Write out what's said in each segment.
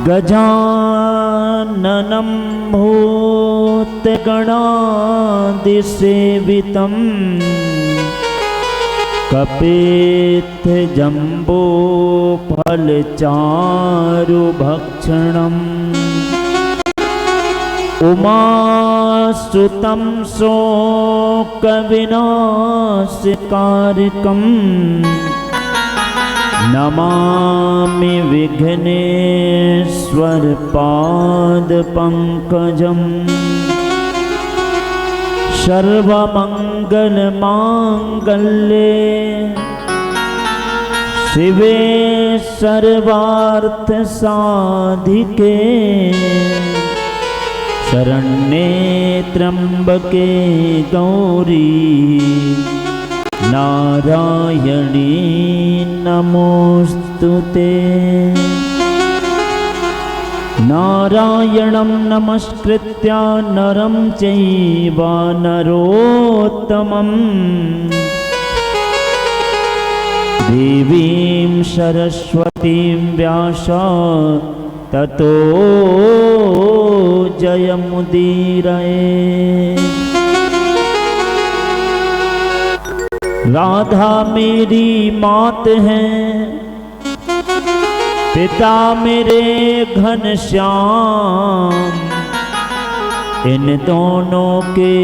गजाननं भूतगणादिसेवितं कपित्थजम्बोफलचारुभक्षणम् उमासुतं शोकविनाशकारकम् नमामि विघ्नेश्वर पादपङ्कजम् सर्वमङ्गलमाङ्गल्ये शिवे सर्वार्थसाधिके शरण्ये त्र्यम्बके गौरी नारायणी नमोस्तुते। नारायणं नमस्कृत्य नरं चैव नरोत्तमं देवीं सरस्वतीं व्यास ततो जयमुदीरये। राधा मेरी मात है, पिता मेरे घनश्याम, इन दोनों के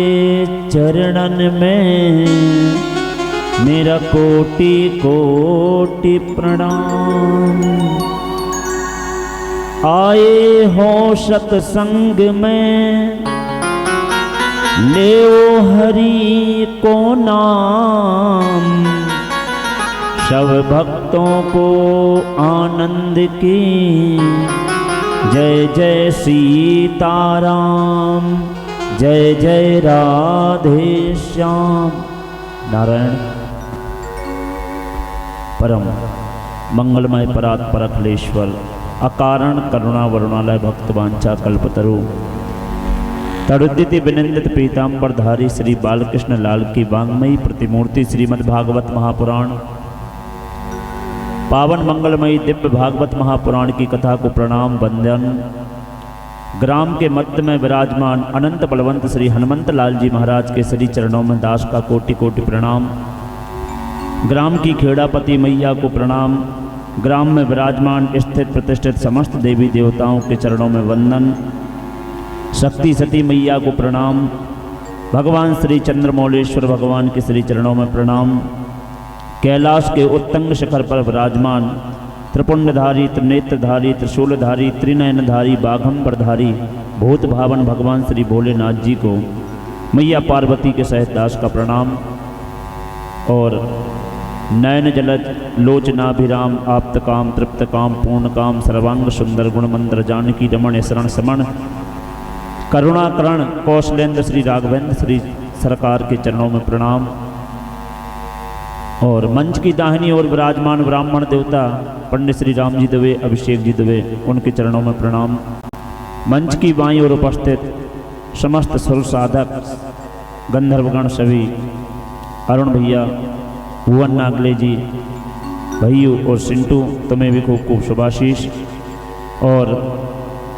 चरणन में मेरा कोटि कोटि प्रणाम। आए हो सत्संग में लेओ हरि को नाम, सब भक्तों को आनंद की जय जय सीताराम, जय जय राधे श्याम। नारायण परम मंगलमय परात परखलेश्वर अकारण करुणा वरुणालय भक्तवांछा कल्पतरु तरुदिति विनिंदित पीताम्बरधारी श्री बालकृष्ण लाल की वांग्मयी प्रतिमूर्ति श्रीमद् भागवत महापुराण पावन मंगलमयी दिव्य भागवत महापुराण की कथा को प्रणाम वंदन। ग्राम के मध्य में विराजमान अनंत बलवंत श्री हनुमंत लाल जी महाराज के श्री चरणों में दास का कोटि कोटि प्रणाम। ग्राम की खेड़ापति मैया को प्रणाम। ग्राम में विराजमान स्थित प्रतिष्ठित समस्त देवी देवताओं के चरणों में वंदन। शक्ति सती मैया को प्रणाम। भगवान श्री चंद्रमौलेश्वर भगवान के श्री चरणों में प्रणाम। कैलाश के उत्तंग शिखर पर विराजमान त्रिपुंडधारी त्रिनेत्रधारी त्रिशूलधारी त्रिनयनधारी बाघंबरधारी भूत भावन भगवान श्री भोलेनाथ जी को मैया पार्वती के सहित दास का प्रणाम। और नयन जलज लोचनाभिराम आप्तकाम तृप्तकाम पूर्णकाम सर्वांग सुंदर गुणमंत्र जानकी रमण शरण समण करुणाकरण कौशलेंद्र श्री राघवेंद्र श्री सरकार के चरणों में प्रणाम। और मंच की दाहिनी ओर विराजमान ब्राह्मण देवता पंडित श्री राम जी दवे अभिषेक जी दवे उनके चरणों में प्रणाम। मंच की बाईं ओर उपस्थित समस्त सुर साधक गंधर्वगण सभी अरुण भैया भुवन नागले जी भैयू और सिंटू तुम्हें भी खूब खूब शुभाशीष। और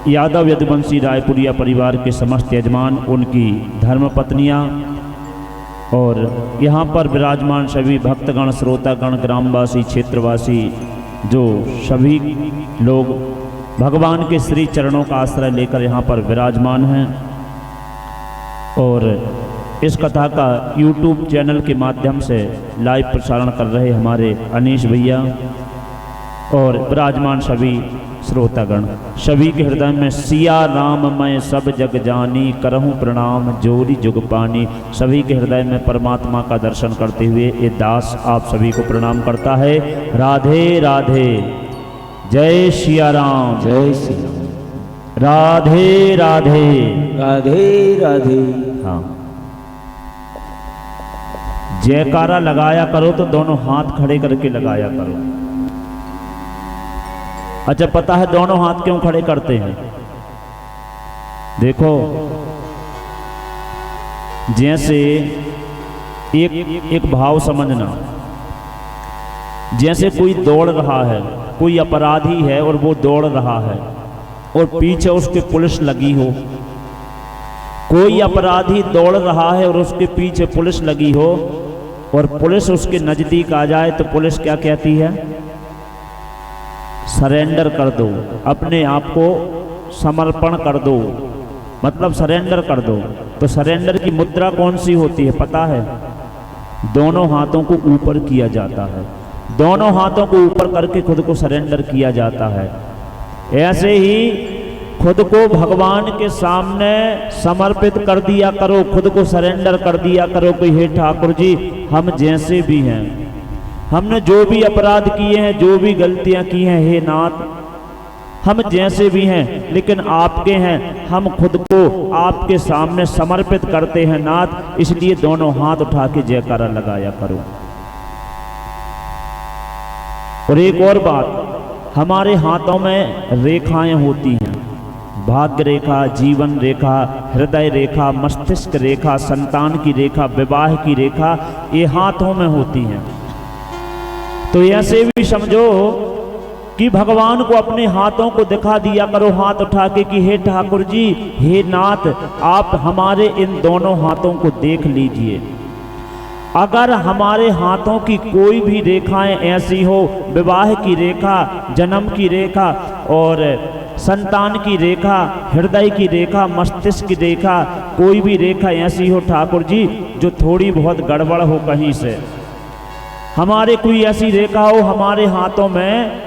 यादव यदुवंशी रायपुरिया परिवार के समस्त यजमान उनकी धर्मपत्नियाँ और यहाँ पर विराजमान सभी भक्तगण श्रोतागण ग्रामवासी क्षेत्रवासी जो सभी लोग भगवान के श्री चरणों का आश्रय लेकर यहाँ पर विराजमान हैं। और इस कथा का YouTube चैनल के माध्यम से लाइव प्रसारण कर रहे हमारे अनीश भैया और विराजमान सभी श्रोतागण सभी के हृदय में सिया राम मैं सब जग जानी करहूँ प्रणाम जोरी जुग पानी। सभी के हृदय में परमात्मा का दर्शन करते हुए ये दास आप सभी को प्रणाम करता है। राधे राधे जय सिया राम जय श्री राधे राधे राधे राधे। हाँ जयकारा लगाया करो तो दोनों हाथ खड़े करके लगाया करो। अच्छा पता है दोनों हाथ क्यों खड़े करते हैं? देखो जैसे एक भाव समझना, जैसे कोई दौड़ रहा है, कोई अपराधी है और वो दौड़ रहा है और पीछे उसके पुलिस लगी हो, कोई अपराधी दौड़ रहा है और उसके पीछे पुलिस लगी हो और पुलिस उसके नजदीक आ जाए तो पुलिस क्या कहती है? सरेंडर कर दो, अपने आप को समर्पण कर दो, मतलब सरेंडर कर दो। तो सरेंडर की मुद्रा कौन सी होती है पता है? दोनों हाथों को ऊपर किया जाता है, दोनों हाथों को ऊपर करके खुद को सरेंडर किया जाता है। ऐसे ही खुद को भगवान के सामने समर्पित कर दिया करो, खुद को सरेंडर कर दिया करो कि हे ठाकुर जी, हम जैसे भी हैं, हमने जो भी अपराध किए हैं, जो भी गलतियां की हैं, हे नाथ हम जैसे भी हैं लेकिन आपके हैं, हम खुद को आपके सामने समर्पित करते हैं नाथ, इसलिए दोनों हाथ उठा के जयकारा लगाया करो। और एक और बात, हमारे हाथों में रेखाएं होती हैं, भाग्य रेखा, जीवन रेखा, हृदय रेखा, मस्तिष्क रेखा, संतान की रेखा, विवाह की रेखा, ये हाथों में होती हैं। तो ऐसे भी समझो कि भगवान को अपने हाथों को दिखा दिया करो हाथ उठा के कि हे ठाकुर जी, हे नाथ, आप हमारे इन दोनों हाथों को देख लीजिए। अगर हमारे हाथों की कोई भी रेखाएं ऐसी हो, विवाह की रेखा, जन्म की रेखा और संतान की रेखा, हृदय की रेखा, मस्तिष्क की रेखा, कोई भी रेखा ऐसी हो ठाकुर जी जो थोड़ी बहुत गड़बड़ हो कहीं से, हमारे कोई ऐसी रेखा हो हमारे हाथों में,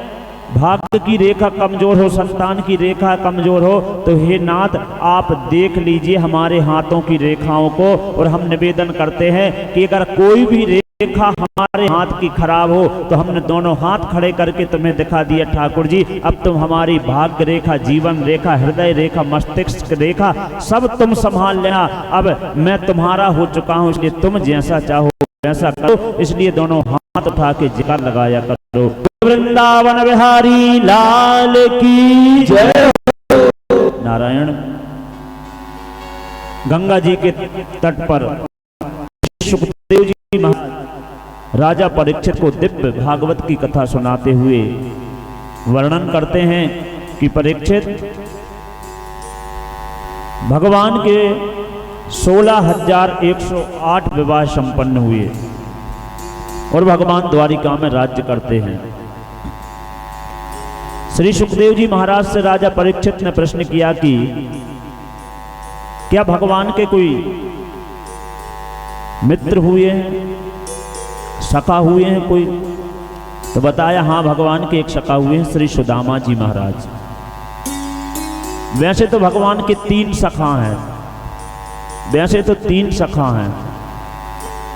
भाग्य की रेखा कमजोर हो, संतान की रेखा कमजोर हो, तो हे नाथ आप देख लीजिए हमारे हाथों की रेखाओं को। और हम निवेदन करते हैं कि अगर कोई भी रेखा हमारे हाथ की खराब हो तो हमने दोनों हाथ खड़े करके तुम्हें दिखा दिया ठाकुर जी, अब तुम हमारी भाग्य रेखा, जीवन रेखा, हृदय रेखा, मस्तिष्क रेखा सब तुम संभाल लेना। अब मैं तुम्हारा हो चुका हूं, इसलिए तुम जैसा चाहो वैसा करो। इसलिए दोनों हाथ उठा के जयकार लगाया करो। वृंदावन बिहारी लाल की जय। नारायण। गंगा जी के तट पर सुखदेव जी महाराज राजा परीक्षित को दिव्य भागवत की कथा सुनाते हुए वर्णन करते हैं कि परीक्षित, भगवान के 16,108 विवाह संपन्न हुए और भगवान द्वारिका में राज्य करते हैं। श्री सुखदेव जी महाराज से राजा परीक्षित ने प्रश्न किया कि क्या भगवान के कोई मित्र हुए हैं, सखा हुए हैं कोई? तो बताया हाँ, भगवान के एक सखा हुए हैं, श्री सुदामा जी महाराज। वैसे तो भगवान के 3 सखा हैं, वैसे तो 3 सखा हैं।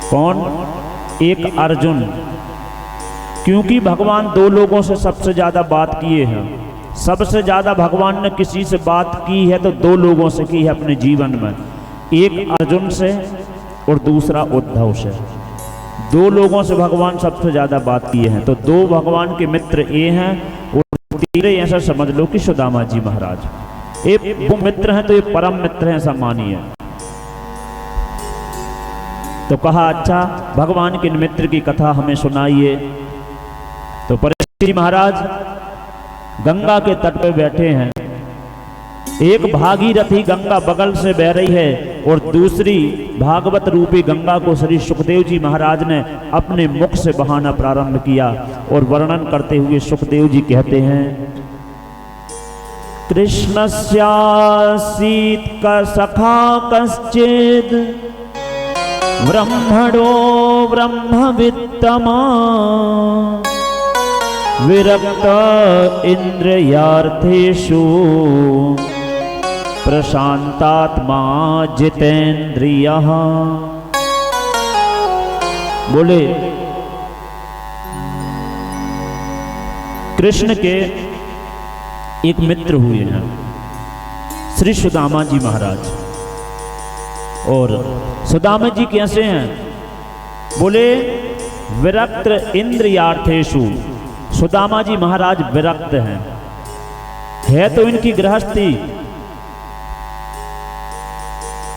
कौन? एक अर्जुन, क्योंकि भगवान 2 लोगों से सबसे ज्यादा बात किए हैं। सबसे ज्यादा भगवान ने किसी से बात की है तो 2 लोगों से की है अपने जीवन में, एक अर्जुन से और दूसरा उद्धव से। 2 लोगों से भगवान सबसे ज्यादा बात किए हैं। तो 2 भगवान के मित्र ये हैं और 3 ऐसा समझ लो कि सुदामा जी महाराज। एक वो मित्र हैं तो ये परम मित्र हैं, ऐसा मानिए। तो कहा अच्छा भगवान के मित्र की कथा हमें सुनाइए। तो परीक्षित जी महाराज गंगा के तट पर बैठे हैं। एक भागीरथी गंगा बगल से बह रही है और दूसरी भागवत रूपी गंगा को श्री सुखदेव जी महाराज ने अपने मुख से बहाना प्रारंभ किया। और वर्णन करते हुए सुखदेव जी कहते हैं, कृष्णस्यासीत का सखा कश्चिद ब्रह्मणो ब्रह्मवित्तमा विरक्त इंद्रियार्थेषु प्रशांतात्मा जितेन्द्रियः। बोले कृष्ण के एक मित्र हुए हैं श्री सुदामा जी महाराज। और सुदामा जी कैसे हैं? बोले विरक्त इंद्रियार्थेषु। सुदामा जी महाराज विरक्त हैं, है तो इनकी गृहस्थी,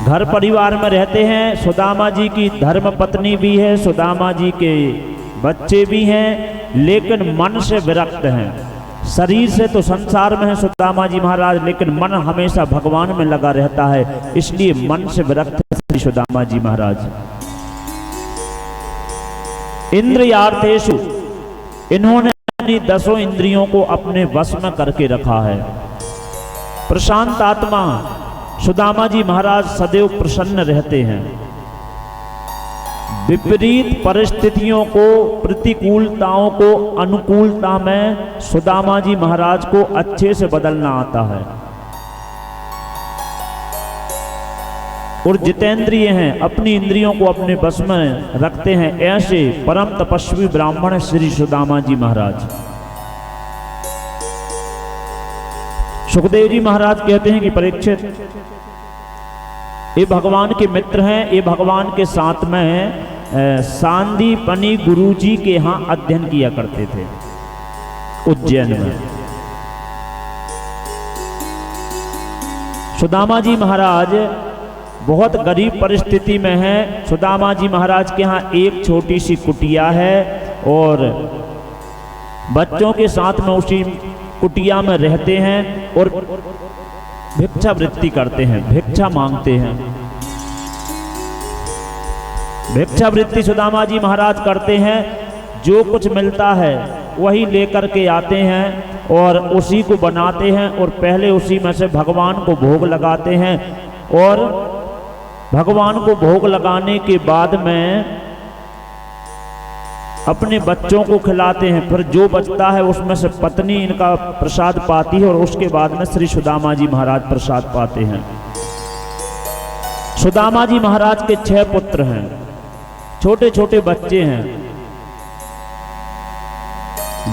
घर परिवार में रहते हैं। सुदामा जी की धर्म पत्नी भी है, सुदामा जी के बच्चे भी हैं, लेकिन मन से विरक्त हैं। शरीर से तो संसार में है सुदामा जी महाराज, लेकिन मन हमेशा भगवान में लगा रहता है, इसलिए मन से विरक्त है श्री सुदामा जी महाराज। इंद्रियार्थेषु, इन्होंने अपनी 10 इंद्रियों को अपने वश में करके रखा है। प्रशांत आत्मा सुदामा जी महाराज सदैव प्रसन्न रहते हैं। विपरीत परिस्थितियों को, प्रतिकूलताओं को अनुकूलता में सुदामा जी महाराज को अच्छे से बदलना आता है। और जितेंद्रिय हैं, अपनी इंद्रियों को अपने बस में रखते हैं, ऐसे परम तपस्वी ब्राह्मण श्री सुदामा जी महाराज। सुखदेव जी महाराज कहते हैं कि परीक्षित, ये भगवान के मित्र हैं, ये भगवान के साथ में सांदीपनी गुरु जी के यहाँ अध्ययन किया करते थे उज्जैन में। सुदामा जी महाराज बहुत गरीब परिस्थिति में हैं। सुदामा जी महाराज के यहाँ एक छोटी सी कुटिया है और बच्चों के साथ में उसी कुटिया में रहते हैं और भिक्षा वृत्ति करते हैं, भिक्षा मांगते हैं। भिक्षा वृत्ति सुदामा जी महाराज करते हैं। जो कुछ मिलता है वही लेकर के आते हैं और उसी को बनाते हैं और पहले उसी में से भगवान को भोग लगाते हैं और भगवान को भोग लगाने के बाद में अपने बच्चों को खिलाते हैं। फिर जो बचता है उसमें से पत्नी इनका प्रसाद पाती है और उसके बाद में श्री सुदामा जी महाराज प्रसाद पाते हैं। सुदामा जी महाराज के 6 पुत्र हैं, छोटे छोटे बच्चे हैं।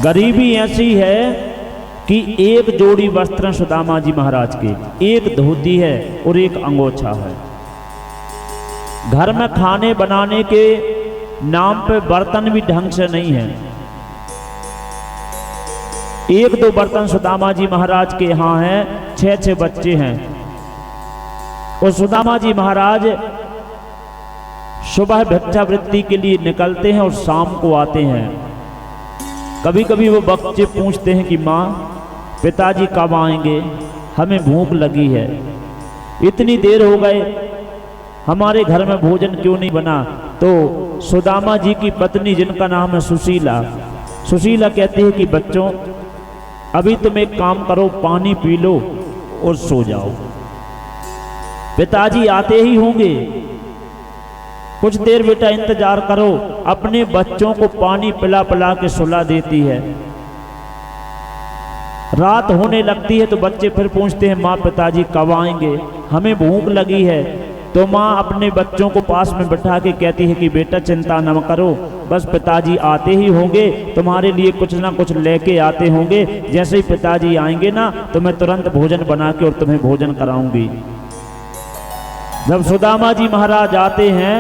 गरीबी ऐसी है कि एक जोड़ी वस्त्र सुदामा जी महाराज के, एक धोती है और एक अंगोछा है। घर में खाने बनाने के नाम पे बर्तन भी ढंग से नहीं है। 1-2 बर्तन सुदामा जी महाराज के यहाँ हैं, 6-6 बच्चे हैं। और सुदामा जी महाराज सुबह भिक्षा वृत्ति के लिए निकलते हैं और शाम को आते हैं। कभी कभी वो बच्चे पूछते हैं कि माँ, पिताजी कब आएंगे, हमें भूख लगी है, इतनी देर हो गए, हमारे घर में भोजन क्यों नहीं बना। तो सुदामा जी की पत्नी, जिनका नाम है सुशीला, सुशीला कहती है कि बच्चों, अभी तुम एक काम करो, पानी पी लो और सो जाओ, पिताजी आते ही होंगे, कुछ देर बेटा इंतजार करो। अपने बच्चों को पानी पिला पिला के सुला देती है। रात होने लगती है तो बच्चे फिर पूछते हैं, माँ पिताजी कब आएंगे, हमें भूख लगी है। तो माँ अपने बच्चों को पास में बैठा के कहती है कि बेटा चिंता न करो, बस पिताजी आते ही होंगे, तुम्हारे लिए कुछ ना कुछ लेके आते होंगे, जैसे ही पिताजी आएंगे ना तो मैं तुरंत भोजन बना के और तुम्हें भोजन कराऊंगी। जब सुदामा जी महाराज आते हैं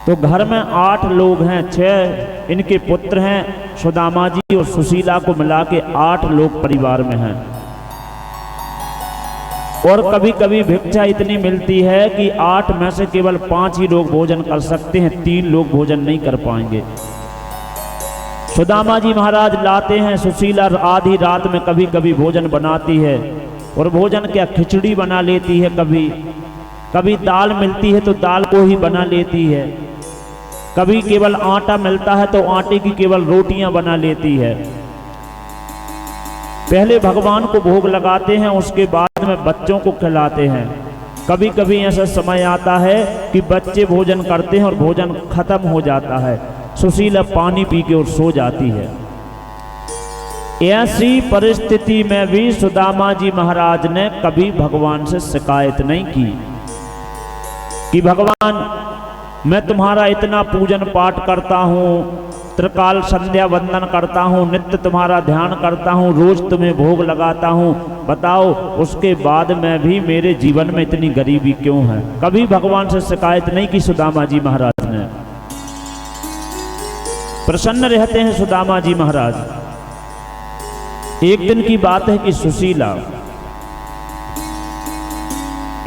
तो घर में 8 लोग हैं, 6 इनके पुत्र हैं, सुदामा जी और सुशीला को मिला के 8 लोग परिवार में हैं। और कभी कभी भिक्षा इतनी मिलती है कि 8 में से केवल 5 ही लोग भोजन कर सकते हैं, 3 लोग भोजन नहीं कर पाएंगे। सुदामा जी महाराज लाते हैं, सुशीला आधी रात में कभी कभी भोजन बनाती है और भोजन क्या खिचड़ी बना लेती है, कभी दाल मिलती है तो दाल को ही बना लेती है, कभी केवल आटा मिलता है तो आटे की केवल रोटियां बना लेती है। पहले भगवान को भोग लगाते हैं, उसके बाद में बच्चों को खिलाते हैं। कभी कभी ऐसा समय आता है कि बच्चे भोजन करते हैं और भोजन खत्म हो जाता है, सुशीला पानी पी के और सो जाती है। ऐसी परिस्थिति में भी सुदामा जी महाराज ने कभी भगवान से शिकायत नहीं की कि भगवान मैं तुम्हारा इतना पूजन पाठ करता हूँ, त्रिकाल संध्या वंदन करता हूँ, नित्य तुम्हारा ध्यान करता हूँ, रोज तुम्हें भोग लगाता हूँ, बताओ उसके बाद में भी मेरे जीवन में इतनी गरीबी क्यों है। कभी भगवान से शिकायत नहीं की सुदामा जी महाराज ने। प्रसन्न रहते हैं सुदामा जी महाराज। एक दिन की बात है कि सुशीला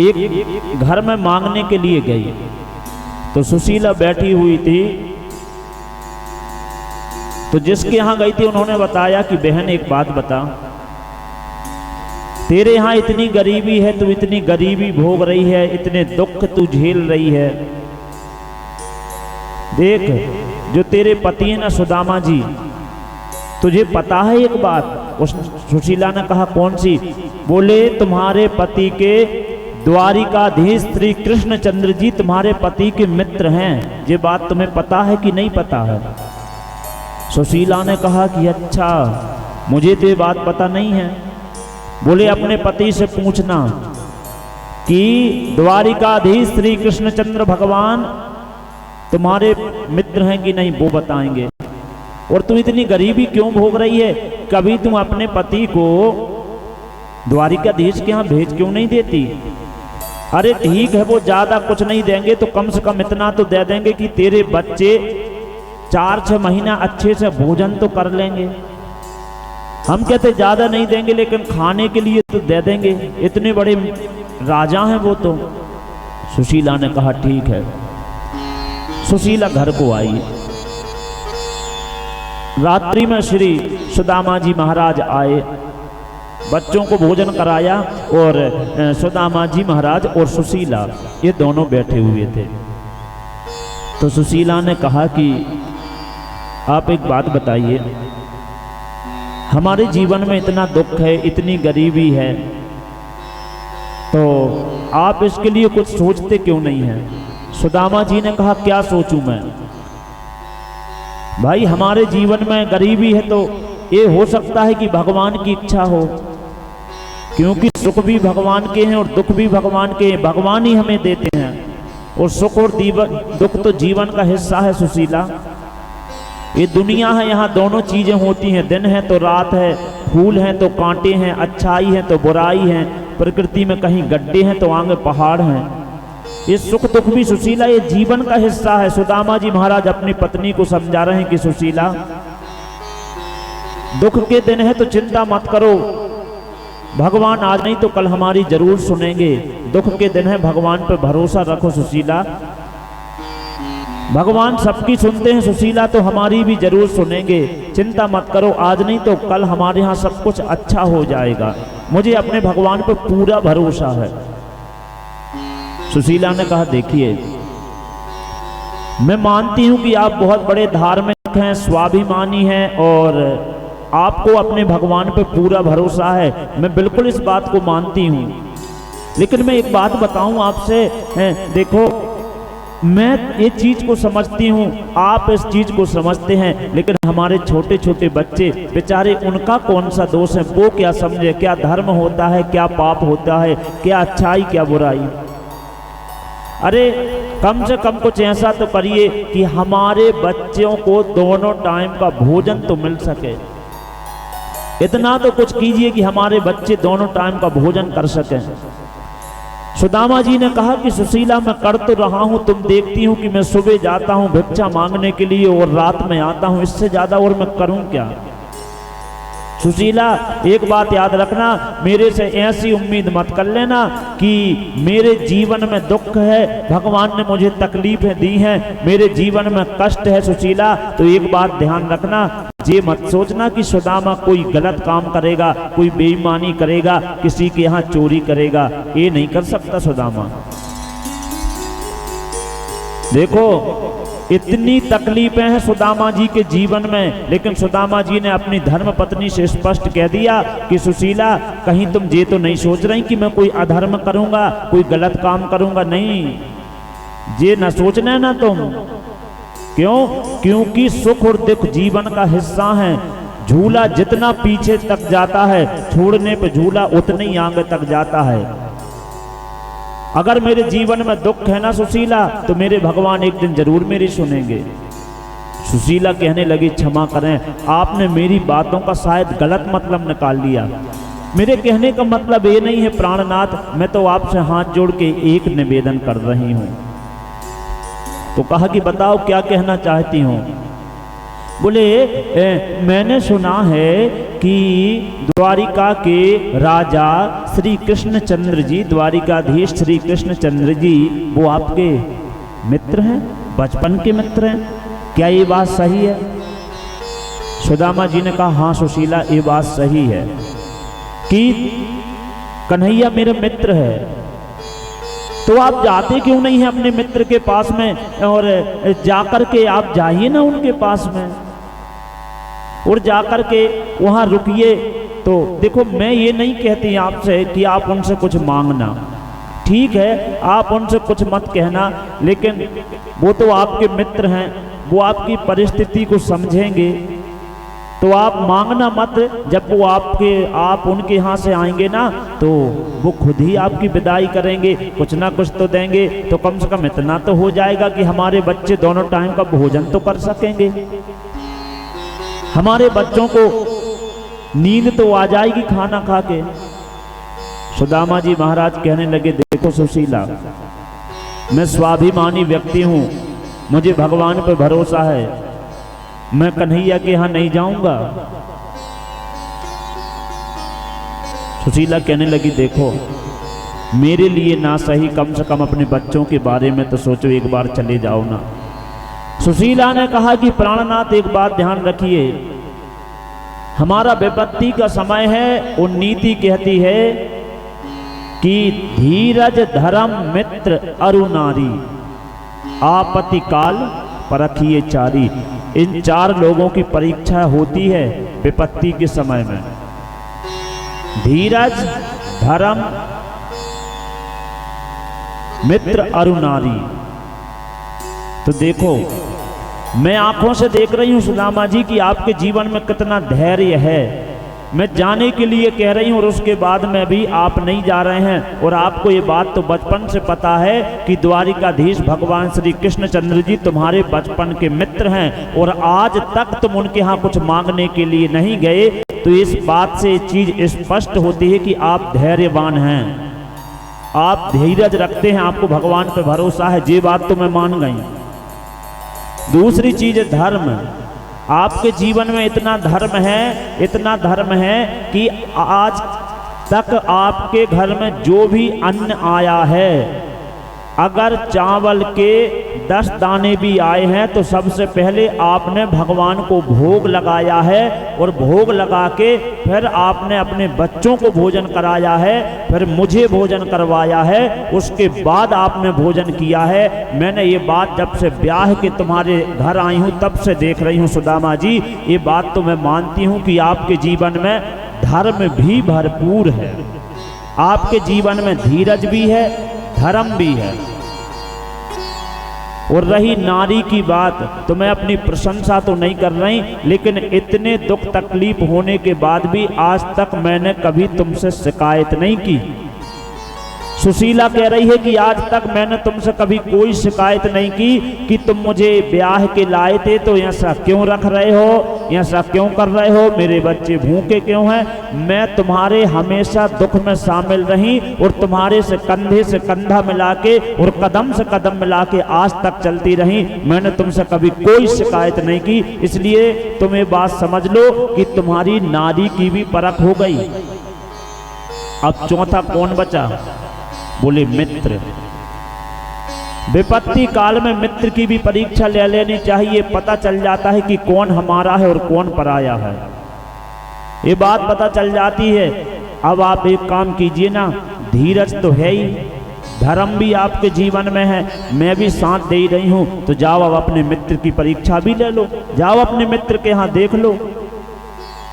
एक घर में मांगने के लिए गई। तो सुशीला बैठी हुई थी, तो जिसके यहाँ गई थी उन्होंने बताया कि बहन एक बात बता, तेरे यहाँ इतनी गरीबी है, तू इतनी गरीबी भोग रही है, इतने दुख तू झेल रही है। देख, जो तेरे पति है ना सुदामा जी, तुझे पता है एक बात? उस सुशीला ने कहा कौन सी? बोले तुम्हारे पति के द्वारिकाधीश श्री कृष्णचंद्र जी तुम्हारे पति के मित्र हैं। ये बात तुम्हें पता है कि नहीं पता है? सुशीला ने कहा कि अच्छा, मुझे तो ये बात पता नहीं है। बोले अपने पति से पूछना कि द्वारिकाधीश श्री कृष्णचंद्र भगवान तुम्हारे मित्र हैं कि नहीं, वो बताएंगे। और तू इतनी गरीबी क्यों भोग रही है? कभी तुम अपने पति को द्वारिकाधीश के यहाँ भेज क्यों नहीं देती? अरे ठीक है, वो ज्यादा कुछ नहीं देंगे तो कम से कम इतना तो दे देंगे कि तेरे बच्चे 4-6 महीना अच्छे से भोजन तो कर लेंगे। हम कहते ज्यादा नहीं देंगे लेकिन खाने के लिए तो दे देंगे, इतने बड़े राजा हैं वो तो। सुशीला ने कहा ठीक है। सुशीला घर को आई। रात्रि में श्री सुदामा जी महाराज आए, बच्चों को भोजन कराया और सुदामा जी महाराज और सुशीला ये दोनों बैठे हुए थे। तो सुशीला ने कहा कि आप एक बात बताइए, हमारे जीवन में इतना दुख है, इतनी गरीबी है, तो आप इसके लिए कुछ सोचते क्यों नहीं हैं? सुदामा जी ने कहा क्या सोचूं मैं? भाई हमारे जीवन में गरीबी है तो ये हो सकता है कि भगवान की इच्छा हो, क्योंकि सुख भी भगवान के हैं और दुख भी भगवान के हैं, भगवान ही हमें देते हैं। और सुख और दुख तो जीवन का हिस्सा है सुशीला। ये दुनिया है, यहाँ दोनों चीजें होती हैं, दिन है तो रात है, फूल हैं तो कांटे हैं, अच्छाई है तो बुराई है, प्रकृति में कहीं गड्ढे हैं तो आगे पहाड़ हैं। ये सुख दुख भी सुशीला ये जीवन का हिस्सा है। सुदामा जी महाराज अपनी पत्नी को समझा रहे हैं कि सुशीला, दुख के दिन है तो चिंता मत करो, भगवान आज नहीं तो कल हमारी जरूर सुनेंगे। दुख के दिन है, भगवान पर भरोसा रखो सुशीला, भगवान सबकी सुनते हैं सुशीला, तो हमारी भी जरूर सुनेंगे। चिंता मत करो, आज नहीं तो कल हमारे यहाँ सब कुछ अच्छा हो जाएगा, मुझे अपने भगवान पर पूरा भरोसा है। सुशीला ने कहा देखिए, मैं मानती हूं कि आप बहुत बड़े धार्मिक हैं, स्वाभिमानी हैं और आपको अपने भगवान पे पूरा भरोसा है, मैं बिल्कुल इस बात को मानती हूं। लेकिन मैं एक बात बताऊं आपसे, देखो मैं ये चीज को समझती हूँ, आप इस चीज को समझते हैं, लेकिन हमारे छोटे छोटे बच्चे बेचारे, उनका कौन सा दोष है? वो क्या समझे क्या धर्म होता है, क्या पाप होता है, क्या अच्छाई क्या बुराई? अरे कम से कम कुछ ऐसा तो करिए कि हमारे बच्चों को दोनों टाइम का भोजन तो मिल सके। इतना तो कुछ कीजिए कि हमारे बच्चे दोनों टाइम का भोजन कर सकें। सुदामा जी ने कहा कि सुशीला मैं कर तो रहा हूं, तुम देखती हूं कि मैं सुबह जाता हूं भिक्षा मांगने के लिए और रात में आता हूं, इससे ज्यादा और मैं करूं क्या? सुशीला एक बात याद रखना, मेरे से ऐसी उम्मीद मत कर लेना कि मेरे जीवन में दुख है, भगवान ने मुझे तकलीफें दी हैं, मेरे जीवन में कष्ट है सुशीला, तो एक बात ध्यान रखना, ये मत सोचना कि सुदामा कोई गलत काम करेगा, कोई बेईमानी करेगा, किसी के यहाँ चोरी करेगा, ये नहीं कर सकता सुदामा। देखो इतनी तकलीफें हैं सुदामा जी के जीवन में, लेकिन सुदामा जी ने अपनी धर्म पत्नी से स्पष्ट कह दिया कि सुशीला कहीं तुम ये तो नहीं सोच रही कि मैं कोई अधर्म करूंगा, कोई गलत काम करूंगा, नहीं, ये न सोचना है ना तुम। क्यों? क्योंकि सुख और दुख जीवन का हिस्सा है। झूला जितना पीछे तक जाता है, छोड़ने पे झूला उतने ही आगे तक जाता है। अगर मेरे जीवन में दुख है ना सुशीला, तो मेरे भगवान एक दिन जरूर मेरी सुनेंगे। सुशीला कहने लगी क्षमा करें, आपने मेरी बातों का शायद गलत मतलब निकाल लिया, मेरे कहने का मतलब ये नहीं है प्राणनाथ, मैं तो आपसे हाथ जोड़ के एक निवेदन कर रही हूं। तो कहा कि बताओ क्या कहना चाहती हूं? बोले मैंने सुना है कि द्वारिका के राजा श्री कृष्णचंद्र जी, द्वारिकाधीश श्री कृष्णचंद्र जी, वो आपके मित्र हैं, बचपन के मित्र हैं, क्या ये बात सही है? सुदामा जी ने कहा हाँ सुशीला ये बात सही है कि कन्हैया मेरे मित्र है, तो आप जाते क्यों नहीं हैं अपने मित्र के पास में और जाकर के आप जाइए ना उनके पास में और जाकर के वहां रुकिए। तो देखो मैं ये नहीं कहती आपसे कि आप उनसे कुछ मांगना, ठीक है आप उनसे कुछ मत कहना, लेकिन वो तो आपके मित्र हैं, वो आपकी परिस्थिति को समझेंगे, तो आप मांगना मत। जब वो आप उनके यहाँ से आएंगे ना तो वो खुद ही आपकी विदाई करेंगे, कुछ ना कुछ तो देंगे, तो कम से कम इतना तो हो जाएगा कि हमारे बच्चे दोनों टाइम का भोजन तो कर सकेंगे, हमारे बच्चों को नींद तो आ जाएगी खाना खा के। सुदामा जी महाराज कहने लगे देखो सुशीला, मैं स्वाभिमानी व्यक्ति हूं, मुझे भगवान पे भरोसा है, मैं कन्हैया के यहां नहीं जाऊंगा। सुशीला कहने लगी देखो मेरे लिए ना सही कम से कम अपने बच्चों के बारे में तो सोचो, एक बार चले जाओ ना। सुशीला ने कहा कि प्राणनाथ एक बात ध्यान रखिए, हमारा विपत्ति का समय है और नीति कहती है कि धीरज धर्म मित्र अरु नारी आपत्ति काल परखिए चारी। इन चार लोगों की परीक्षा होती है विपत्ति के समय में, धीरज धर्म मित्र अरु नारी। तो देखो मैं आंखों से देख रही हूं सुदामा जी कि आपके जीवन में कितना धैर्य है, मैं जाने के लिए कह रही हूं और उसके बाद में भी आप नहीं जा रहे हैं। और आपको ये बात तो बचपन से पता है कि द्वारिकाधीश भगवान श्री कृष्णचंद्र जी तुम्हारे बचपन के मित्र हैं और आज तक तुम उनके यहाँ कुछ मांगने के लिए नहीं गए, तो इस बात से चीज स्पष्ट होती है कि आप धैर्यवान हैं, आप धीरज रखते हैं, आपको भगवान पर भरोसा है, ये बात तो मैं मान गई। दूसरी चीज है धर्म, आपके जीवन में इतना धर्म है कि आज तक आपके घर में जो भी अन्न आया है, अगर चावल के 10 दाने भी आए हैं तो सबसे पहले आपने भगवान को भोग लगाया है और भोग लगा के फिर आपने अपने बच्चों को भोजन कराया है, फिर मुझे भोजन करवाया है, उसके बाद आपने भोजन किया है। मैंने ये बात जब से ब्याह के तुम्हारे घर आई हूँ तब से देख रही हूँ सुदामा जी, ये बात तो मैं मानती हूँ कि आपके जीवन में धर्म भी भरपूर है, आपके जीवन में धीरज भी है, धर्म भी है। और रही नारी की बात, तो मैं अपनी प्रशंसा तो नहीं कर रही, लेकिन इतने दुख तकलीफ होने के बाद भी आज तक मैंने कभी तुमसे शिकायत नहीं की। सुशीला कह रही है कि आज तक मैंने तुमसे कभी कोई शिकायत नहीं की कि तुम मुझे ब्याह के लाए थे तो ऐसा क्यों रख रहे हो, ऐसा क्यों कर रहे हो, मेरे बच्चे भूखे क्यों हैं। मैं तुम्हारे हमेशा दुख में शामिल रही और तुम्हारे से कंधा मिला के और कदम से कदम मिला के आज तक चलती रही, मैंने तुमसे कभी कोई शिकायत नहीं की। इसलिए तुम ये बात समझ लो कि तुम्हारी नारी की भी परख हो गई। अब चौथा कौन बचा? बोले मित्र। विपत्ति काल में मित्र की भी परीक्षा ले लेनी चाहिए, पता चल जाता है कि कौन हमारा है और कौन पराया है, ये बात पता चल जाती है। अब आप एक काम कीजिए ना, धीरज तो है ही, धर्म भी आपके जीवन में है, मैं भी साथ दे रही हूं, तो जाओ अब अपने मित्र की परीक्षा भी ले लो, जाओ अपने मित्र के यहां देख लो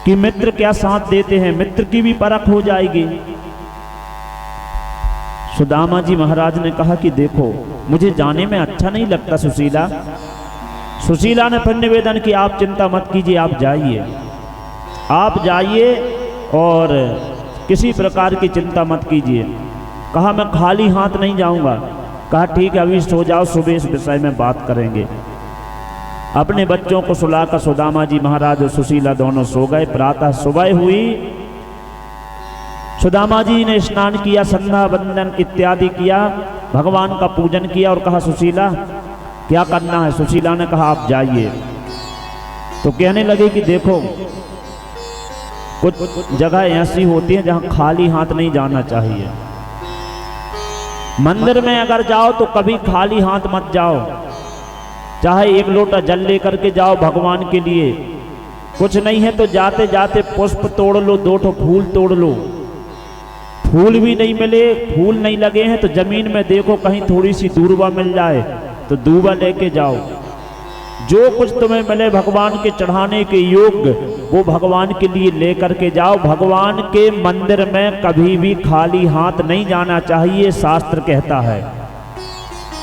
कि मित्र क्या साथ देते हैं, मित्र की भी परख हो जाएगी। सुदामा जी महाराज ने कहा कि देखो मुझे जाने में अच्छा नहीं लगता सुशीला। सुशीला ने फिर निवेदन किया आप चिंता मत कीजिए, आप जाइए और किसी प्रकार की चिंता मत कीजिए। कहा मैं खाली हाथ नहीं जाऊंगा। कहा ठीक है अभी सो जाओ, सुबह इस विषय में बात करेंगे। अपने बच्चों को सुलाकर सुदामा जी महाराज और सुशीला दोनों सो गए। प्रातः सुबह हुई, सुदामा जी ने स्नान किया, संध्या वंदन इत्यादि किया, भगवान का पूजन किया और कहा सुशीला क्या करना है। सुशीला ने कहा आप जाइए। तो कहने लगे कि देखो कुछ जगह ऐसी होती है जहां खाली हाथ नहीं जाना चाहिए। मंदिर में अगर जाओ तो कभी खाली हाथ मत जाओ, चाहे एक लोटा जल लेकर के जाओ भगवान के लिए, कुछ नहीं है तो जाते जाते पुष्प तोड़ लो, 2 ठो फूल तोड़ लो। फूल भी नहीं मिले, फूल नहीं लगे हैं तो जमीन में देखो कहीं थोड़ी सी दूर्वा मिल जाए तो दूर्वा लेके जाओ। जो कुछ तुम्हें मिले भगवान के चढ़ाने के योग्य वो भगवान के लिए लेकर के जाओ। भगवान के मंदिर में कभी भी खाली हाथ नहीं जाना चाहिए, शास्त्र कहता है।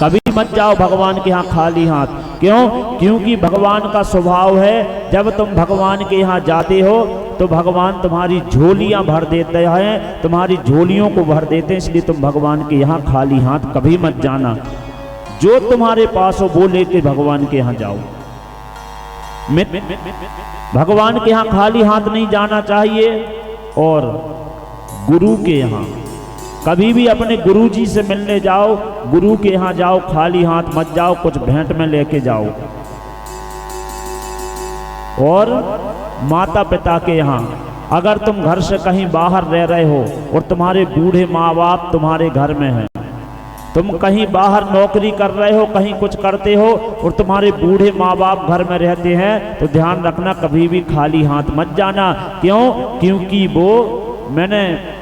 कभी मत जाओ भगवान के यहाँ खाली हाथ। क्यों? क्योंकि भगवान का स्वभाव है जब तुम भगवान के यहाँ जाते हो तो भगवान तुम्हारी झोलियां भर देते हैं, तुम्हारी झोलियों को भर देते हैं। इसलिए तुम भगवान के यहाँ खाली हाथ कभी मत जाना। जो तुम्हारे पास हो वो लेके भगवान के यहाँ जाओ। भगवान के यहाँ खाली हाथ नहीं जाना चाहिए। और गुरु के यहाँ कभी भी अपने गुरु जी से मिलने जाओ, गुरु के यहाँ जाओ, खाली हाथ मत जाओ, कुछ भेंट में लेके जाओ। और माता पिता के यहाँ अगर तुम घर से कहीं बाहर रह रहे हो और तुम्हारे बूढ़े माँ बाप तुम्हारे घर में हैं, तुम कहीं बाहर नौकरी कर रहे हो, कहीं कुछ करते हो और तुम्हारे बूढ़े माँ बाप घर में रहते हैं, तो ध्यान रखना कभी भी खाली हाथ मत जाना। क्यों? क्योंकि वो मैंने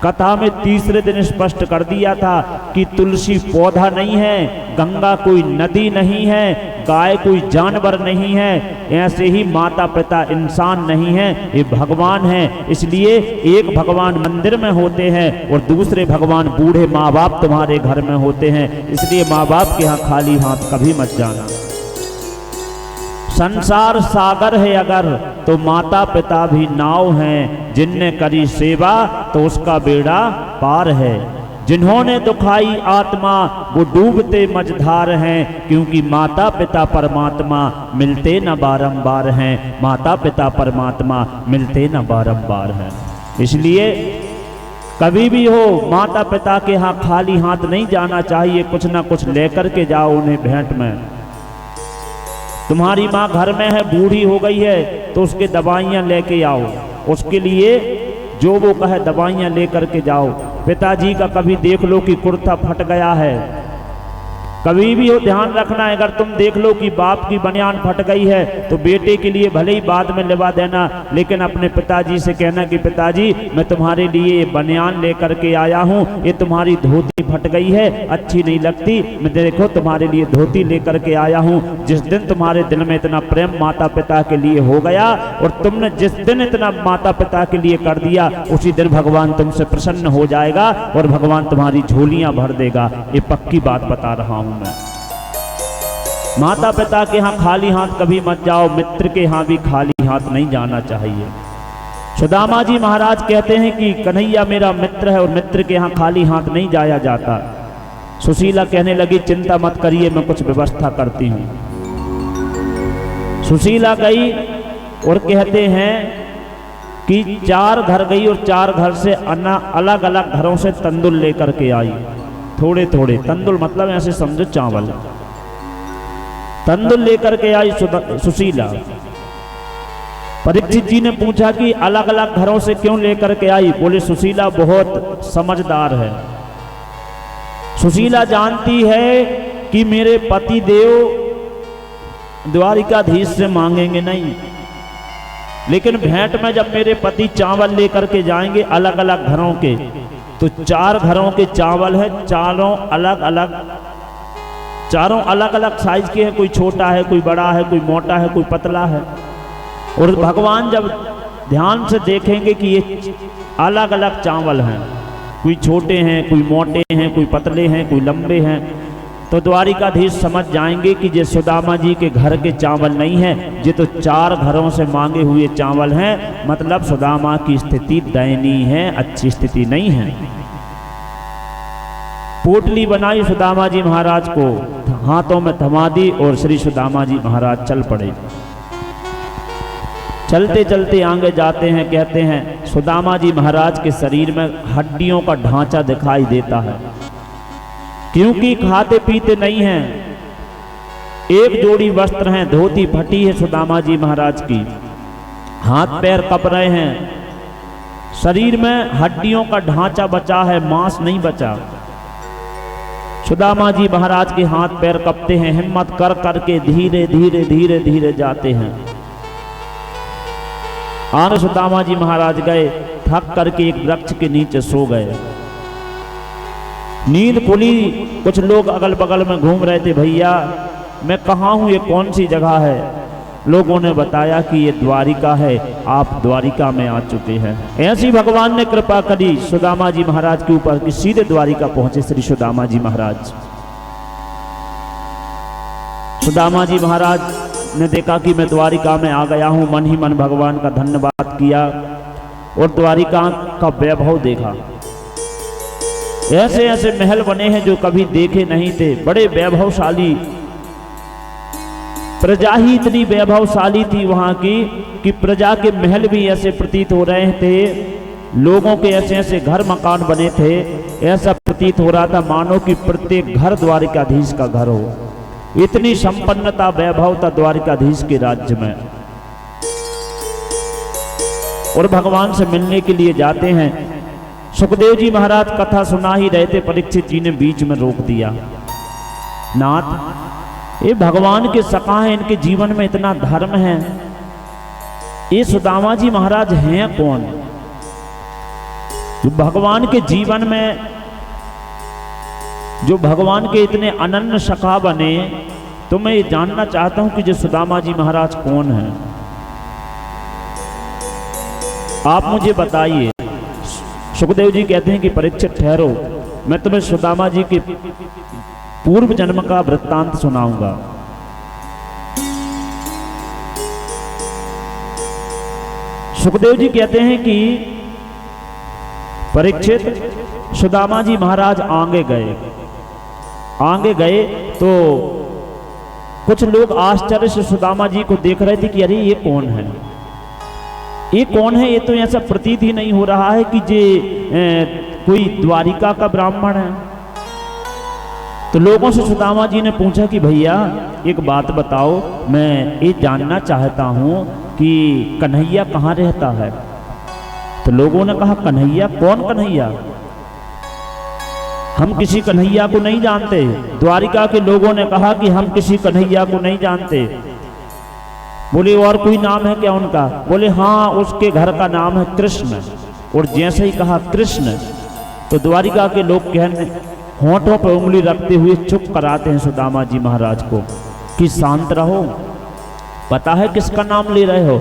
कथा में तीसरे दिन स्पष्ट कर दिया था कि तुलसी पौधा नहीं है, गंगा कोई नदी नहीं है, गाय कोई जानवर नहीं है, ऐसे ही माता पिता इंसान नहीं है, ये भगवान है। इसलिए एक भगवान मंदिर में होते हैं और दूसरे भगवान बूढ़े माँ बाप तुम्हारे घर में होते हैं। इसलिए माँ बाप के यहाँ खाली हाथ कभी मत जाना। संसार सागर है अगर तो माता पिता भी नाव हैं, जिनने करी सेवा तो उसका बेड़ा पार है। जिन्होंने दुखाई आत्मा वो डूबते मझधार हैं, क्योंकि माता पिता परमात्मा मिलते न बारंबार हैं। माता पिता परमात्मा मिलते न बारंबार हैं। इसलिए कभी भी हो माता पिता के यहाँ खाली हाथ नहीं जाना चाहिए, कुछ ना कुछ लेकर के जाओ उन्हें भेंट में। तुम्हारी माँ घर में है, बूढ़ी हो गई है, तो उसके दवाइयाँ लेके आओ, उसके लिए जो वो कहे दवाइयाँ लेकर के जाओ। पिताजी का कभी देख लो कि कुर्ता फट गया है, कभी भी हो ध्यान रखना है। अगर तुम देख लो कि बाप की बनियान फट गई है तो बेटे के लिए भले ही बाद में लिवा देना, लेकिन अपने पिताजी से कहना कि पिताजी मैं तुम्हारे लिए ये बनियान लेकर के आया हूँ, ये तुम्हारी धोती फट गई है, अच्छी नहीं लगती, मैं देखो तुम्हारे लिए धोती लेकर के आया हूँ। जिस दिन तुम्हारे दिल में इतना प्रेम माता पिता के लिए हो गया और तुमने जिस दिन इतना माता पिता के लिए कर दिया, उसी दिन भगवान तुमसे प्रसन्न हो जाएगा और भगवान तुम्हारी झोलियां भर देगा। ये पक्की बात बता रहा हूं मैं। माता पिता के यहाँ खाली हाथ कभी मत जाओ, मित्र के यहाँ भी खाली हाथ नहीं जाना चाहिए। सुदामा जी महाराज कहते हैं कि कन्हैया मेरा मित्र है और मित्र के यहाँ खाली हाथ नहीं जाया जाता। सुशीला कहने लगी चिंता मत करिए, मैं कुछ व्यवस्था करती हूँ। सुशीला गई और कहते हैं कि 4 घर गई और 4 घर से अलग अलग घरों से तंदुल लेकर के आई। थोड़े थोड़े तंदुल मतलब ऐसे समझो चावल, तंदुल लेकर के आई सुशीला। परीक्षित जी ने पूछा कि अलग अलग घरों से क्यों लेकर के आई? बोले सुशीला बहुत समझदार है, सुशीला जानती है कि मेरे पति देव द्वारिकाधीश से मांगेंगे नहीं, लेकिन भेंट में जब मेरे पति चावल लेकर के जाएंगे अलग अलग घरों के, तो 4 घरों के चावल है, चारों अलग अलग साइज के हैं, कोई छोटा है, कोई बड़ा है, कोई मोटा है, कोई पतला है। और भगवान जब ध्यान से देखेंगे कि ये अलग अलग चावल हैं, कोई छोटे हैं, कोई मोटे हैं, कोई पतले हैं, कोई लंबे हैं, तो द्वारिकाधीश समझ जाएंगे कि ये सुदामा जी के घर के चावल नहीं है, ये तो 4 घरों से मांगे हुए चावल हैं। मतलब सुदामा की स्थिति दयनीय है, अच्छी स्थिति नहीं है। पोटली बनाई सुदामा जी महाराज को, हाथों में थमा दी और श्री सुदामा जी महाराज चल पड़े। चलते चलते आगे जाते हैं, कहते हैं सुदामा जी महाराज के शरीर में हड्डियों का ढांचा दिखाई देता है, क्योंकि खाते पीते नहीं हैं। एक जोड़ी वस्त्र हैं, धोती फटी है सुदामा जी महाराज की, हाथ पैर कप रहे हैं, शरीर में हड्डियों का ढांचा बचा है, मांस नहीं बचा। सुदामा जी महाराज के हाथ पैर कपते हैं, हिम्मत कर करके धीरे धीरे धीरे धीरे जाते हैं। आन सुदामा जी महाराज गए, थक करके एक वृक्ष के नीचे सो गए। नींद खुली, कुछ लोग अगल बगल में घूम रहे थे, भैया मैं कहाँ हूँ, ये कौन सी जगह है? लोगों ने बताया कि ये द्वारिका है, आप द्वारिका में आ चुके हैं। ऐसी भगवान ने कृपा करी सुदामा जी महाराज के ऊपर कि सीधे द्वारिका पहुंचे श्री सुदामा जी महाराज। सुदामा जी महाराज ने देखा कि मैं द्वारिका में आ गया हूं, मन ही मन भगवान का धन्यवाद किया और द्वारिका का वैभव देखा। ऐसे ऐसे महल बने हैं जो कभी देखे नहीं थे, बड़े वैभवशाली। प्रजा ही इतनी वैभवशाली थी वहां की कि प्रजा के महल भी ऐसे प्रतीत हो रहे थे, लोगों के ऐसे ऐसे घर मकान बने थे, ऐसा प्रतीत हो रहा था मानो कि प्रत्येक घर द्वारिकाधीश का घर हो। इतनी संपन्नता वैभव था द्वारिकाधीश के राज्य में। और भगवान से मिलने के लिए जाते हैं। सुखदेव जी महाराज कथा सुना ही रहे थे, परीक्षित जी ने बीच में रोक दिया। नाथ, ये भगवान के सखा हैं, इनके जीवन में इतना धर्म है, ये सुदामा जी महाराज हैं कौन जो भगवान के जीवन में, जो भगवान के इतने अनन्य सखा बने? तो मैं ये जानना चाहता हूं कि जो सुदामा जी महाराज कौन हैं, आप मुझे बताइए। सुखदेव जी कहते हैं कि परीक्षित ठहरो, मैं तुम्हें सुदामा जी के पूर्व जन्म का वृत्तांत सुनाऊंगा। सुखदेव जी कहते हैं कि परीक्षित, सुदामा जी महाराज आगे गए तो कुछ लोग आश्चर्य से सुदामा जी को देख रहे थे कि अरे ये कौन है, ये कौन है? ये तो ऐसा प्रतीत ही नहीं हो रहा है कि ये कोई द्वारिका का ब्राह्मण है। तो लोगों से सुदामा जी ने पूछा कि भैया एक बात बताओ, मैं ये जानना चाहता हूं कि कन्हैया कहाँ रहता है। तो लोगों ने कहा कन्हैया? कौन कन्हैया? हम किसी कन्हैया को नहीं जानते। द्वारिका के लोगों ने कहा कि हम किसी कन्हैया को नहीं जानते। बोले और कोई नाम है क्या उनका? बोले हाँ, उसके घर का नाम है कृष्ण। और जैसे ही कहा कृष्ण, तो द्वारिका के लोग कहने, होंठों पर उंगली रखते हुए चुप कराते हैं सुदामा जी महाराज को कि शांत रहो, पता है किसका नाम ले रहे हो?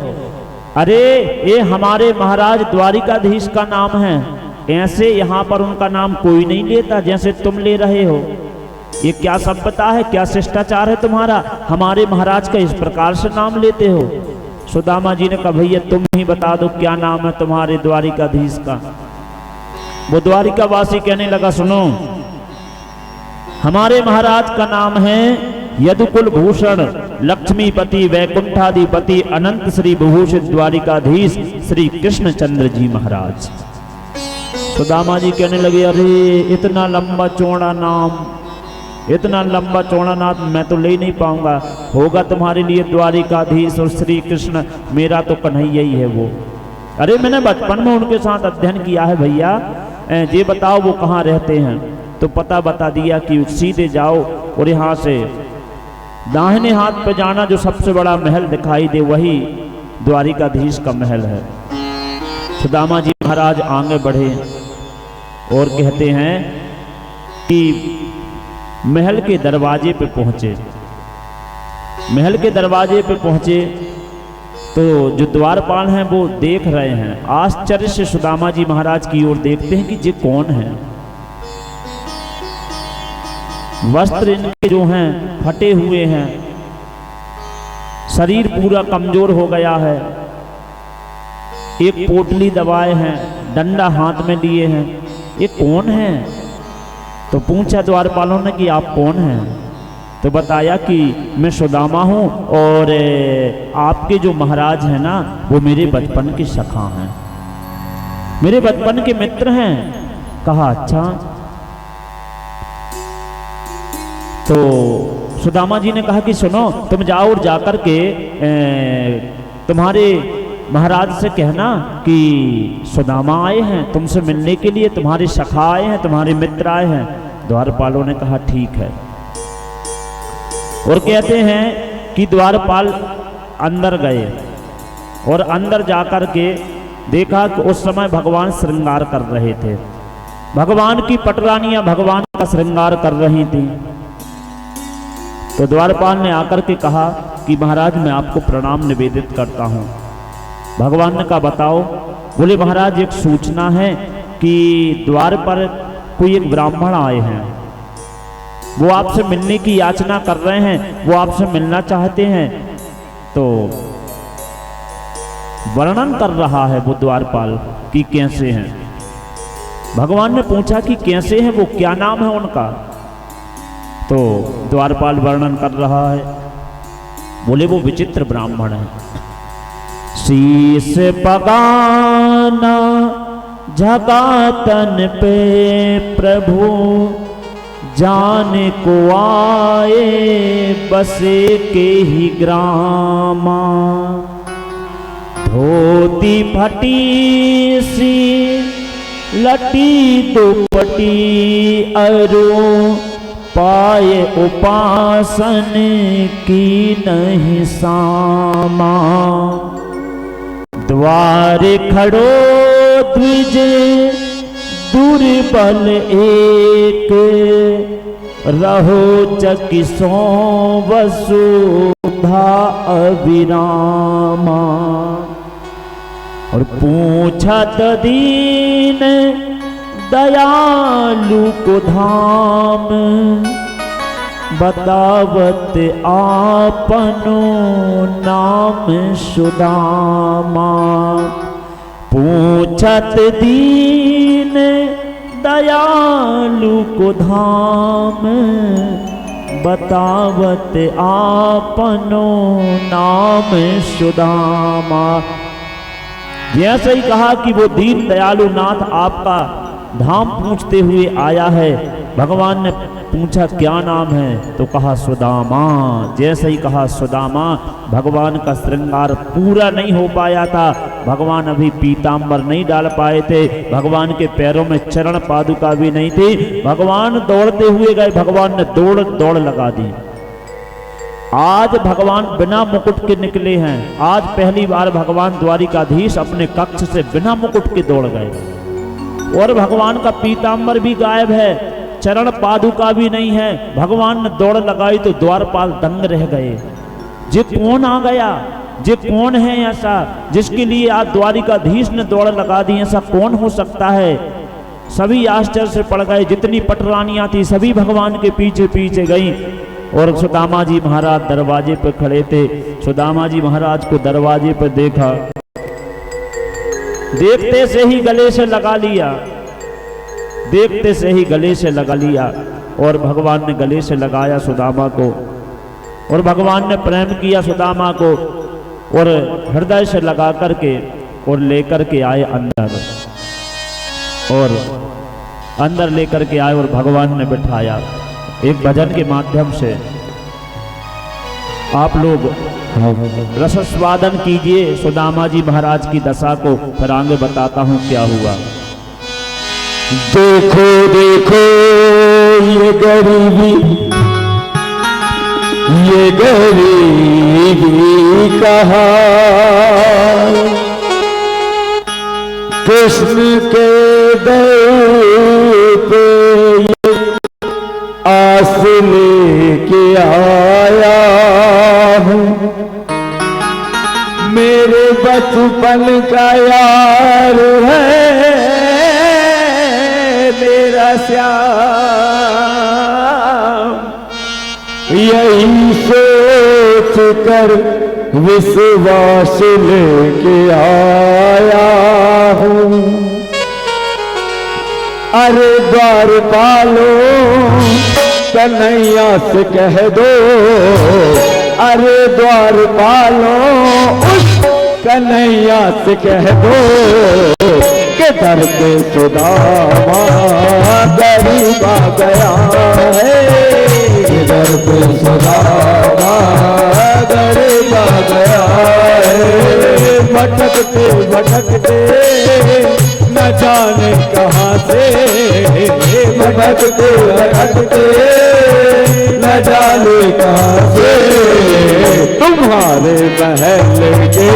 अरे ये हमारे महाराज द्वारिकाधीश का नाम है, ऐसे यहाँ पर उनका नाम कोई नहीं लेता जैसे तुम ले रहे हो। ये क्या सभ्यता है, क्या शिष्टाचार है तुम्हारा? हमारे महाराज का इस प्रकार से नाम लेते हो? सुदामा जी ने कहा भैया तुम ही बता दो क्या नाम है तुम्हारे द्वारिकाधीश का। वो द्वारिकावासी कहने लगा सुनो, हमारे महाराज का नाम है यदुकुल भूषण लक्ष्मीपति वैकुंठाधिपति अनंत श्री विभूषित द्वारिकाधीश श्री कृष्णचंद्र जी महाराज। सुदामा जी कहने लगे अरे इतना लंबा चौड़ा नाम, इतना लंबा चौड़ा नाम मैं तो ले नहीं पाऊंगा, होगा तुम्हारे लिए द्वारिकाधीश और श्री कृष्ण, मेरा तो कन्हैया ही है वो। अरे मैंने बचपन में उनके साथ अध्ययन किया है भैया, ये बताओ वो कहाँ रहते हैं? तो पता बता दिया कि सीधे जाओ और यहाँ से दाहिने हाथ पे जाना, जो सबसे बड़ा महल दिखाई दे वही द्वारिकाधीश का महल है। सुदामा जी महाराज आगे बढ़े और कहते हैं कि महल के दरवाजे पे पहुंचे। महल के दरवाजे पे पहुंचे तो जो द्वारपाल हैं वो देख रहे हैं, आश्चर्य से सुदामा जी महाराज की ओर देखते हैं कि ये कौन है। वस्त्र इनके जो हैं फटे हुए हैं, शरीर पूरा कमजोर हो गया है, एक पोटली दबाए हैं, डंडा हाथ में लिए हैं, ये कौन है? तो पूछा द्वारपालों ने कि आप कौन हैं? तो बताया कि मैं सुदामा हूँ और आपके जो महाराज हैं ना वो मेरे बचपन के सखा हैं, मेरे बचपन के मित्र हैं। कहा अच्छा। तो सुदामा जी ने कहा कि सुनो, तुम जाओ और जाकर के तुम्हारे महाराज से कहना कि सुदामा आए हैं तुमसे मिलने के लिए, तुम्हारे सखा आए हैं, तुम्हारे मित्र आए हैं। द्वारपालों ने कहा ठीक है। और कहते हैं कि द्वारपाल अंदर गए और अंदर जाकर के देखा कि उस समय भगवान श्रृंगार कर रहे थे। भगवान की पटरानियां भगवान का श्रृंगार कर रही थी। तो द्वारपाल ने आकर के कहा कि महाराज मैं आपको प्रणाम निवेदित करता हूँ। भगवान ने कहा बताओ। बोले महाराज एक सूचना है कि द्वार पर कोई एक ब्राह्मण आए हैं, वो आपसे मिलने की याचना कर रहे हैं, वो आपसे मिलना चाहते हैं। तो वर्णन कर रहा है वो द्वारपाल कि कैसे हैं। भगवान ने पूछा कि कैसे हैं वो, क्या नाम है उनका। तो द्वारपाल वर्णन कर रहा है। बोले वो विचित्र ब्राह्मण है, शीश पगाना झकातन पे प्रभु जान को आए बसे के ही ग्रामा। धोती फटी सी लटी दुपटी अरु पाए उपासन की नहीं सामा। द्वार खड़ो द्विज दुर्बल एक रहो चकिसो वसुधा अविरामा। और पूछत दीन दयालु को धाम बतावत आपनो नाम सुदामा। पूछत दीन दयालु को धाम बतावत आपनो नाम सुदामा। जैसे ही कहा कि वो दीन दयालु नाथ आपका धाम पूछते हुए आया है। भगवान ने पूछा क्या नाम है, तो कहा सुदामा। जैसे ही कहा सुदामा, भगवान का श्रृंगार पूरा नहीं हो पाया था। भगवान अभी पीतांबर नहीं डाल पाए थे, भगवान के पैरों में चरण पादुका भी नहीं थी। भगवान दौड़ते हुए गए, भगवान ने दौड़ लगा दी। आज भगवान बिना मुकुट के निकले हैं। आज पहली बार भगवान द्वारिकाधीश अपने कक्ष से बिना मुकुट के दौड़ गए, और भगवान का पीतांबर भी गायब है, चरण पादुका भी नहीं है। भगवान ने दौड़ लगाई तो द्वारपाल दंग रह गए। जे कौन आ गया, जे कौन है ऐसा जिसके लिए आज द्वारिकाधीश ने दौड़ लगा दी, ऐसा कौन हो सकता है। सभी आश्चर्य से पड़ गए। जितनी पटरानियां थी सभी भगवान के पीछे पीछे गई। और सुदामा जी महाराज दरवाजे पर खड़े थे। सुदामा जी महाराज को दरवाजे पर देखा, देखते से ही गले से लगा लिया, देखते से ही गले से लगा लिया। और भगवान ने गले से लगाया सुदामा को, और भगवान ने प्रेम किया सुदामा को, और हृदय से लगा करके और लेकर के आए अंदर, और अंदर लेकर के आए और भगवान ने बिठाया। एक भजन के माध्यम से आप लोग रसस्वादन कीजिए सुदामा जी महाराज की दशा को, फिर आगे बताता हूं क्या हुआ। देखो देखो ये गरीबी कहा कृष्ण के दर पे आस लेके आया हूँ। मेरे बचपन का यार है मेरा श्याम, यही सोच कर विश्वास लेके आया हूँ। अरे द्वारपालो कन्हैया से कह दो, अरे द्वारपालो उस कन्हैया से कह दो के दर पे सुदामा गरीब आ गया है। दर पे सुदामा गरीब आ गया है। भटकते भटकते न जाने कहाँ से, भटकते भटकते न जाने कहाँ से तुम्हारे महल के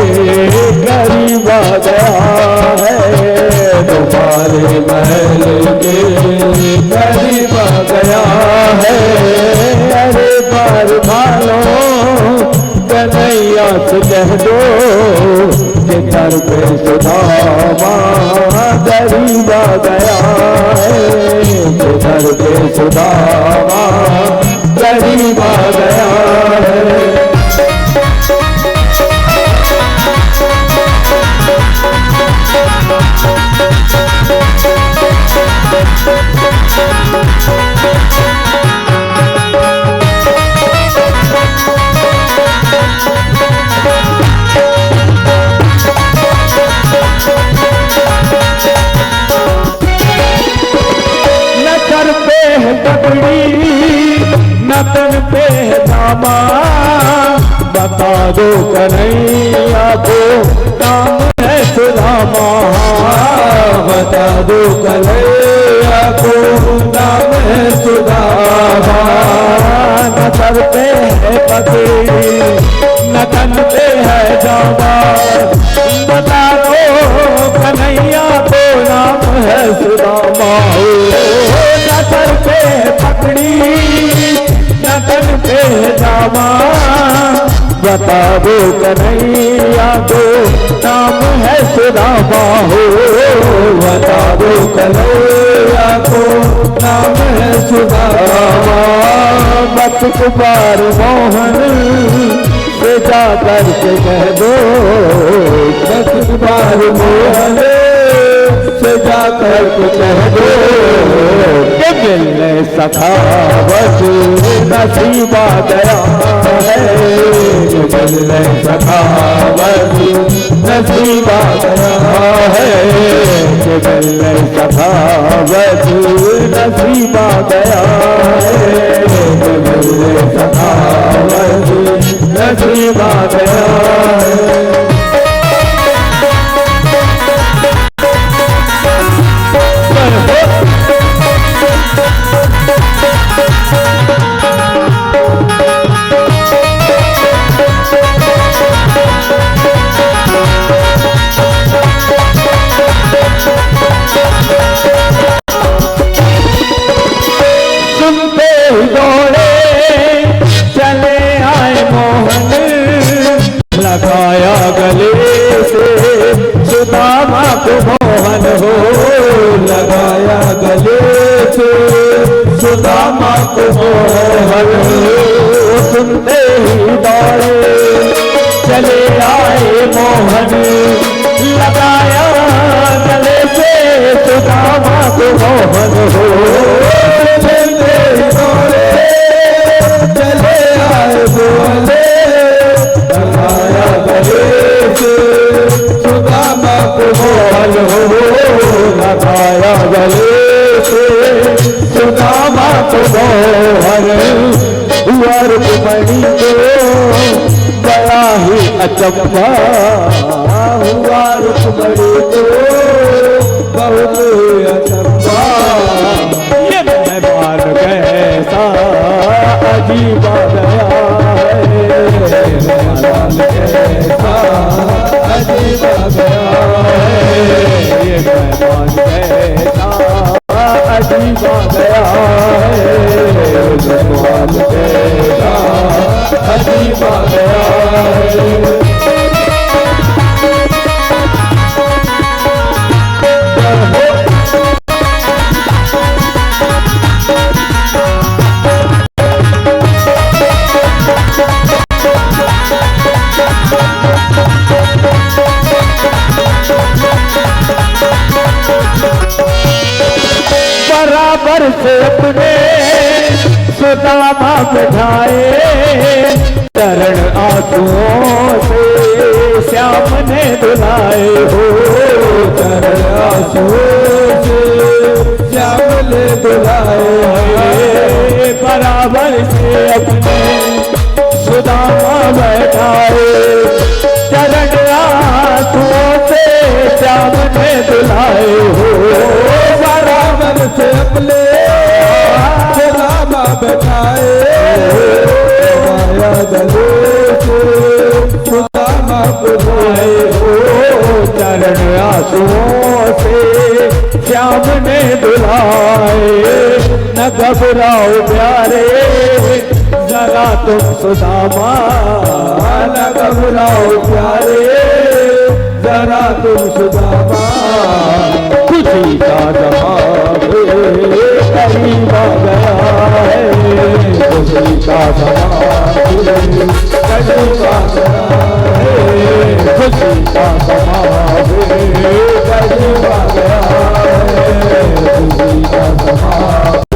करीब आ गया है, तुम्हारे महल के करीब आ गया है। अरे बार भालो कन्हैया से कह दो कि दर पे सुदामा गरीब आ गया है, कि दर पे सुदामा गरीब आ गया है। नतन पे दामा बता दो कन्हैया को नाम है सुदामा, बता दो कन्हैया को नाम है सुदामा। नतन पे है पगड़ी नतन पे है दामा, बता दो कन्हैया को नाम है सुदामा। नतन पे पकड़ी नतन पे जामा, बता दो कन्हैया को नाम है सुदामा हो, बता दो कन्हैया को नाम है सुदामा। मत कुमार मोहन से जा करके कह दो, मत कुमार मोहन से जा करके कह दो कि मिलने सखावत नसीब आ गया है, मिलने सखावत नसीब आ गया है, मिलने सखावत नसीब आ गया है, मिलने सखावत नसीब आ गया है। लगाया गले से सुदामा को मोहन हो, लगाया गले से सुदामा को मोहन हो। सुनते ही दौड़े चले आए मोहन, लगाया गले से सुदामा को मोहन हो। सुनते ही दौड़े चले आए मोहन, लगाया गले से सुदामा को मोहन हो, लगाया गले से सुदामा को मोहन। हुआ रुक्मणी को बड़ा ही अचंभा, हुआ रुक्मणी को बहुत अचंभा। ये मेहमान कैसा अजीब आ गया है, कैसा अजीब आ गया है, ये मेहमान कैसा अजीब आ गया है, मेहमान कैसा अजीब आ गया है। बराबर से अपने सुदामा बिठाए, चरण आंसुओं से श्याम ने धुलाए हो, चरण आंसुओं से श्याम ने धुलाए। बराबर से अपने सुदामा बैठाए, चरण आंसुओं से श्याम ने धुलाए हो। बराबर से अपने सुदामा बैठाए, लगाया गले से श्याम ने दुलाए। न घबराओ प्यारे जरा तुम सुदामा, न घबराओ प्यारे जरा तुम सुदामा। खुशी का जमाने करीब आ गया है, खुशी का जमाने करीब आ गया है, खुशी का जमाने करीब आ गया है, खुशी का जमाने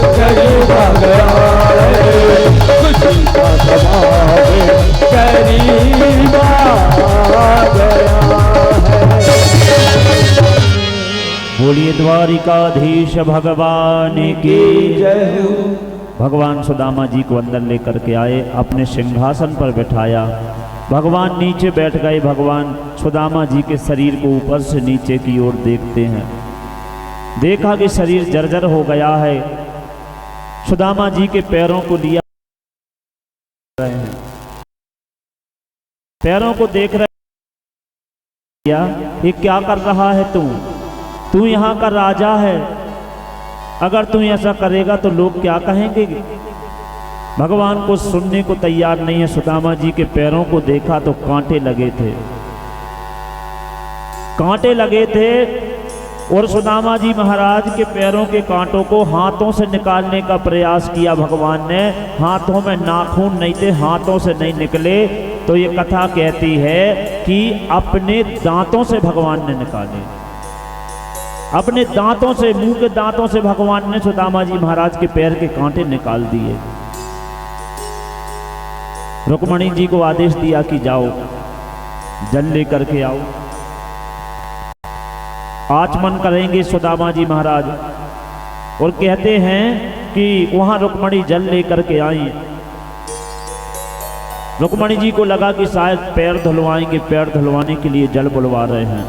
करीब आ गया है, खुशी का जमाने करीब आ गया है। बोलिए द्वारिकाधीश भगवान की जय हो। भगवान सुदामा जी को अंदर लेकर के आए, अपने सिंहासन पर बैठाया। भगवान नीचे बैठ गए। भगवान सुदामा जी के शरीर को ऊपर से नीचे की ओर देखते हैं। देखा कि शरीर जर्जर हो गया है। सुदामा जी के पैरों को लिया रहे हैं, पैरों को देख रहे ये क्या कर रहा है तू यहाँ का राजा है, अगर तू ऐसा करेगा तो लोग क्या कहेंगे। भगवान को सुनने को तैयार नहीं है। सुदामा जी के पैरों को देखा तो कांटे लगे थे, कांटे लगे थे। और सुदामा जी महाराज के पैरों के कांटों को हाथों से निकालने का प्रयास किया भगवान ने। हाथों में नाखून नहीं थे, हाथों से नहीं निकले। तो ये कथा कहती है कि अपने दांतों से भगवान ने निकाले, अपने दांतों से, मुंह के दांतों से भगवान ने सुदामा जी महाराज के पैर के कांटे निकाल दिए। रुक्मणी जी को आदेश दिया कि जाओ जल लेकर के आओ। आचमन करेंगे सुदामा जी महाराज। और कहते हैं कि वहां रुक्मणी जल लेकर के आई। रुक्मणी जी को लगा कि शायद पैर धुलवाएंगे, पैर धुलवाने के लिए जल बुलवा रहे हैं।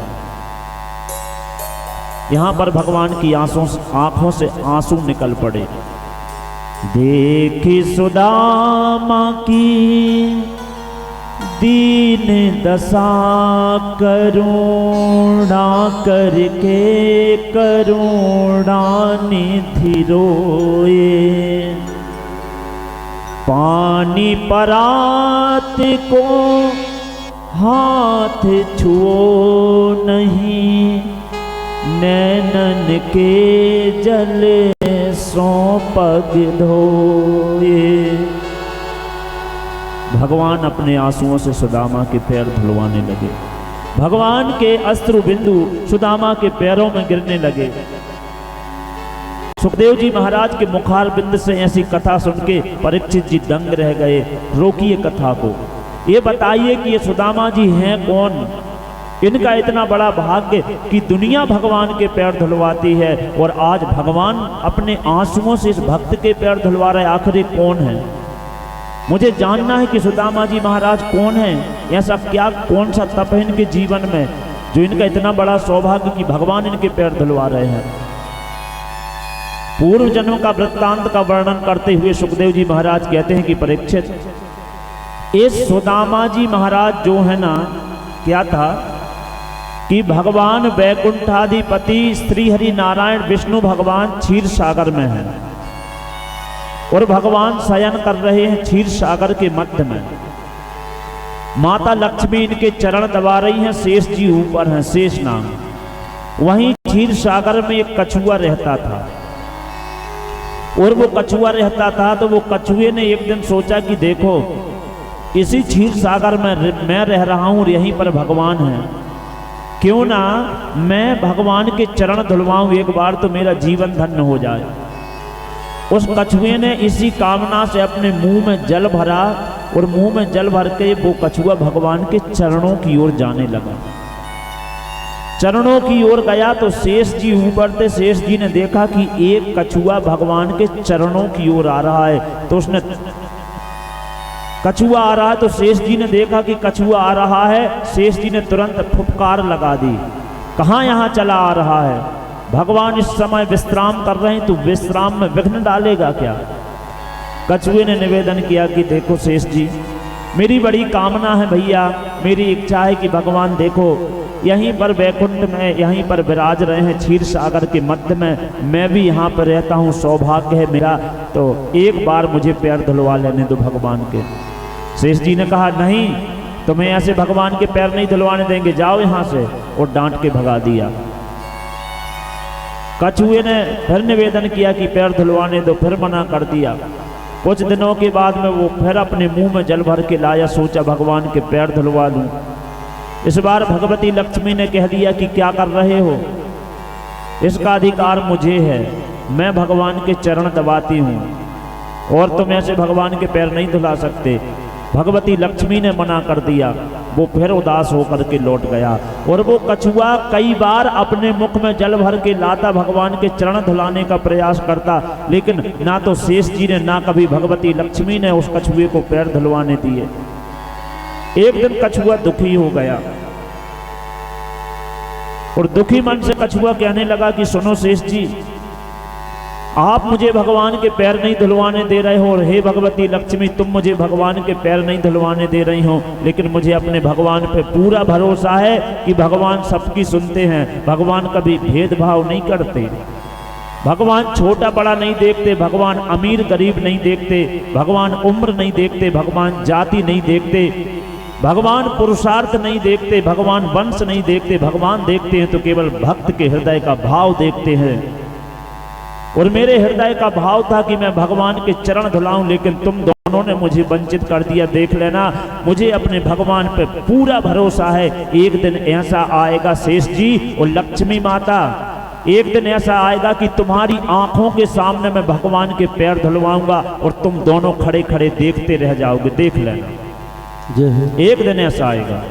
यहां पर भगवान की आंखों से आंसू निकल पड़े। देखी सुदामा की दीन दशा, करुणा करके करुणा निधि रोए। पानी परात को हाथ छुओ नहीं, नैनन के जल सो पग धोए। भगवान अपने आंसुओं से सुदामा के पैर धुलवाने लगे। भगवान के अश्रु बिंदु सुदामा के पैरों में गिरने लगे। सुखदेव जी महाराज के मुखार बिंद से ऐसी कथा सुन के परीक्षित जी दंग रह गए। रोकिए कथा को, ये बताइए कि ये सुदामा जी हैं कौन। इनका इतना बड़ा भाग्य कि दुनिया भगवान के पैर धुलवाती है, और आज भगवान अपने आंसुओं से इस भक्त के पैर धुलवा रहे। आखिर कौन है? मुझे जानना है कि सुदामा जी महाराज कौन है। ऐसा क्या, कौन सा तप है इनके जीवन में जो इनका इतना बड़ा सौभाग्य कि भगवान इनके पैर धुलवा रहे हैं। पूर्व जन्म का वृत्तांत का वर्णन करते हुए सुखदेव जी महाराज कहते हैं कि परीक्षित, इस सुदामा जी महाराज जो है ना, क्या था कि भगवान वैकुंठाधिपति श्री हरि नारायण विष्णु भगवान क्षीर सागर में है, और भगवान शयन कर रहे हैं क्षीर सागर के मध्य में। माता लक्ष्मी इनके चरण दबा रही हैं, शेष जी ऊपर हैं, शेष नाग। वहीं क्षीर सागर में एक कछुआ रहता था, और वो कछुआ रहता था तो वो कछुए ने एक दिन सोचा कि देखो, इसी क्षीर सागर में मैं रह रहा हूं और यहीं पर भगवान है, क्यों ना मैं भगवान के चरण धुलवाऊं एक बार, तो मेरा जीवन धन्य हो जाए। उस कछुए ने इसी कामना से अपने मुंह में जल भरा, और मुंह में जल भर के वो कछुआ भगवान के चरणों की ओर जाने लगा। चरणों की ओर गया तो शेष जी ऊपर थे। शेष जी ने देखा कि एक कछुआ भगवान के चरणों की ओर आ रहा है, तो उसने, कछुआ आ रहा है तो शेष जी ने देखा कि कछुआ आ रहा है। शेष जी ने तुरंत फुफकार लगा दी, कहाँ यहाँ चला आ रहा है? भगवान इस समय विश्राम कर रहे हैं, तो विश्राम में विघ्न डालेगा क्या? कछुए ने निवेदन किया कि देखो शेष जी, मेरी बड़ी कामना है भैया, मेरी इच्छा है कि भगवान देखो यहीं पर वैकुंठ में यहीं पर विराज रहे हैं क्षीर सागर के मध्य में, मैं भी यहाँ पर रहता हूँ, सौभाग्य है मेरा, तो एक बार मुझे पैर धुलवा लेने दो भगवान के। शेष जी ने कहा नहीं, तुम्हें ऐसे भगवान के पैर नहीं धुलवाने देंगे, जाओ यहाँ से, और डांट के भगा दिया। कछुए ने फिर निवेदन किया कि पैर धुलवाने दो, फिर मना कर दिया। कुछ दिनों के बाद में वो फिर अपने मुंह में जल भर के लाया, सोचा भगवान के पैर धुलवा लूं। इस बार भगवती लक्ष्मी ने कह दिया कि क्या कर रहे हो, इसका अधिकार मुझे है, मैं भगवान के चरण दबाती हूँ और तुम ऐसे भगवान के पैर नहीं धुला सकते। भगवती लक्ष्मी ने मना कर दिया। वो फिर उदास होकर के लौट गया और वो कछुआ कई बार अपने मुख में जल भर के लाता, भगवान के चरण धुलाने का प्रयास करता, लेकिन ना तो शेष जी ने ना कभी भगवती लक्ष्मी ने उस कछुए को पैर धुलवाने दिए। एक दिन कछुआ दुखी हो गया और दुखी मन से कछुआ कहने लगा कि सुनो शेष जी, आप मुझे भगवान के पैर नहीं धुलवाने दे रहे हो और हे भगवती लक्ष्मी तुम मुझे भगवान के पैर नहीं धुलवाने दे रही हो, लेकिन मुझे अपने भगवान पे पूरा भरोसा है कि भगवान सबकी सुनते हैं, भगवान कभी भेदभाव नहीं करते, भगवान छोटा बड़ा नहीं देखते, भगवान अमीर गरीब नहीं देखते, भगवान उम्र नहीं देखते, भगवान जाति नहीं देखते, भगवान पुरुषार्थ नहीं देखते, भगवान वंश नहीं देखते, भगवान देखते हैं तो केवल भक्त के हृदय का भाव देखते हैं। और मेरे हृदय का भाव था कि मैं भगवान के चरण धुलाऊं, लेकिन तुम दोनों ने मुझे वंचित कर दिया। देख लेना, मुझे अपने भगवान पे पूरा भरोसा है, एक दिन ऐसा आएगा शेष जी और लक्ष्मी माता, एक दिन ऐसा आएगा कि तुम्हारी आंखों के सामने मैं भगवान के पैर धुलवाऊंगा और तुम दोनों खड़े खड़े देखते रह जाओगे। देख लेना, एक दिन ऐसा आएगा।